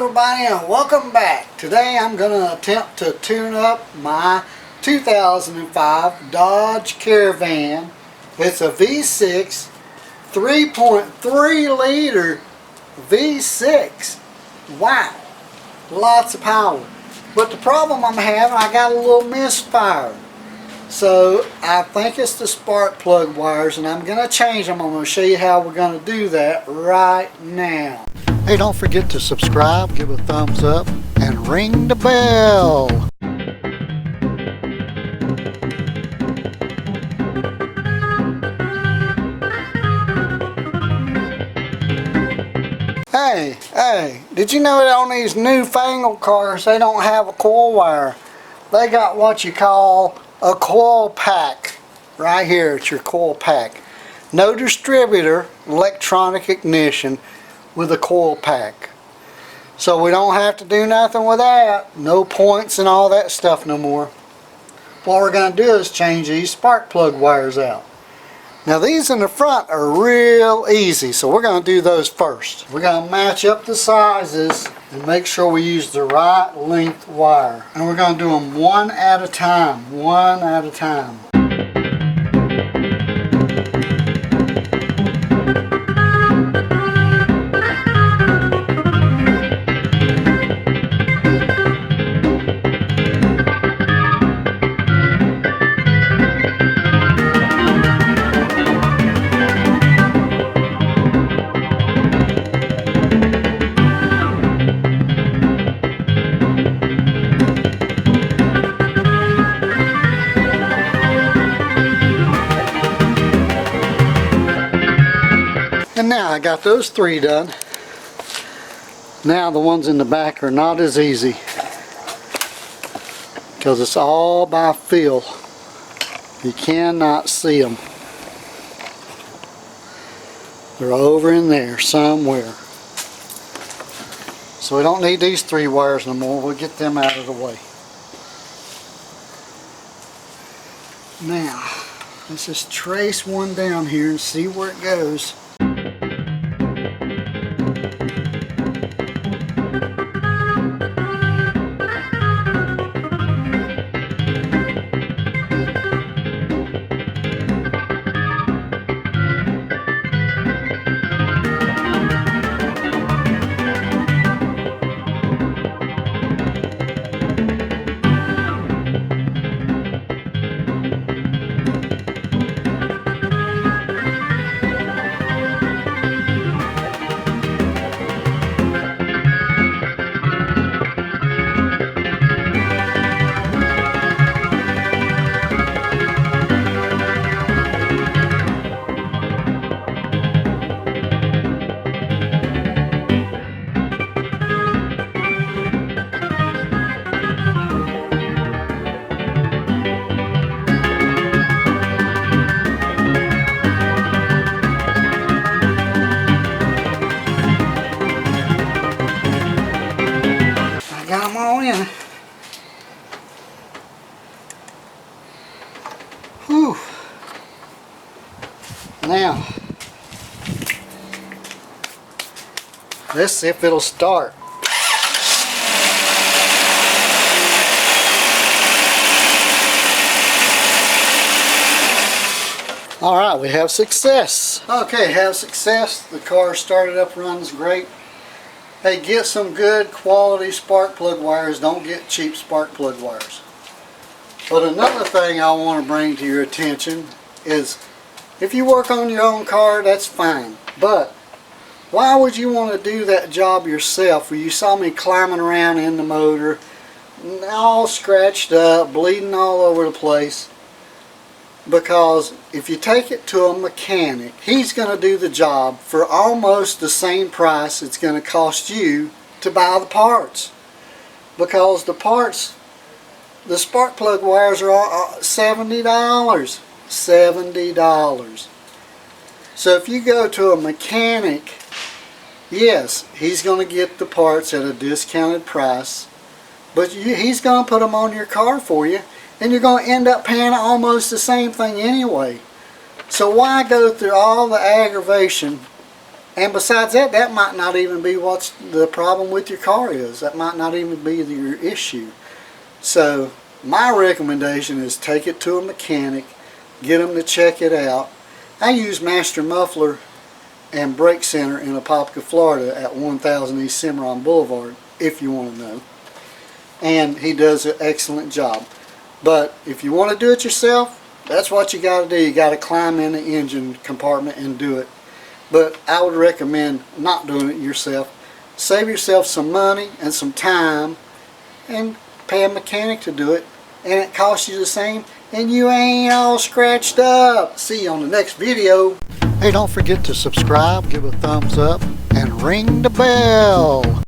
everybody, and welcome back. Today I'm going to attempt to tune up my 2005 Dodge Caravan. It's a V6 3.3 liter V6. Wow, lots of power. But the problem I'm having, I got a little misfire. So I think it's the spark plug wires, and I'm going to change them. I'm going to show you how we're going to do that right now. Hey, don't forget to subscribe, give a thumbs up, and ring the bell. Hey, did you know that on these newfangled cars, they don't have a coil wire? They got what you call a coil pack. Right here, it's your coil pack. No distributor, electronic ignition with a coil pack. So we don't have to do nothing with that. No points and all that stuff no more. What we're going to do is change these spark plug wires out. Now these in the front are real easy, so we're going to do those first. We're going to match up the sizes and make sure we use the right length wire. And we're going to do them one at a time. One at a time. And now I got those three done. Now the ones in the back are not as easy because it's all by feel. You cannot see them. They're over in there somewhere. So we don't need these three wires no more. We'll get them out of the way. Now, let's just trace one down here and see where it goes. Got them all in. Whew. Now, let's see if it'll start. Alright, we have success. Okay, have success. The car started up, runs great. Hey, get some good quality spark plug wires. Don't get cheap spark plug wires. But another thing I want to bring to your attention is if you work on your own car, that's fine. But why would you want to do that job yourself where you saw me climbing around in the motor, all scratched up, bleeding all over the place? Because if you take it to a mechanic, he's going to do the job for almost the same price it's going to cost you to buy the parts. Because the parts, the spark plug wires are $70. $70. So if you go to a mechanic, yes, he's going to get the parts at a discounted price, but he's going to put them on your car for you. And you're going to end up paying almost the same thing anyway. So why go through all the aggravation And besides that, that might not even be what's the problem with your car is. That might not even be your issue. So my recommendation is take it to a mechanic, get them to check it out. I use Master Muffler and Brake Center in Apopka, Florida at 1000 East Cimarron Boulevard, if you want to know. And he does an excellent job. But if you want to do it yourself, that's what you got to do. You got to climb in the engine compartment and do it. But I would recommend not doing it yourself. Save yourself some money and some time and pay a mechanic to do it. And it costs you the same and you ain't all scratched up. See you on the next video. Hey, don't forget to subscribe, give a thumbs up, and ring the bell.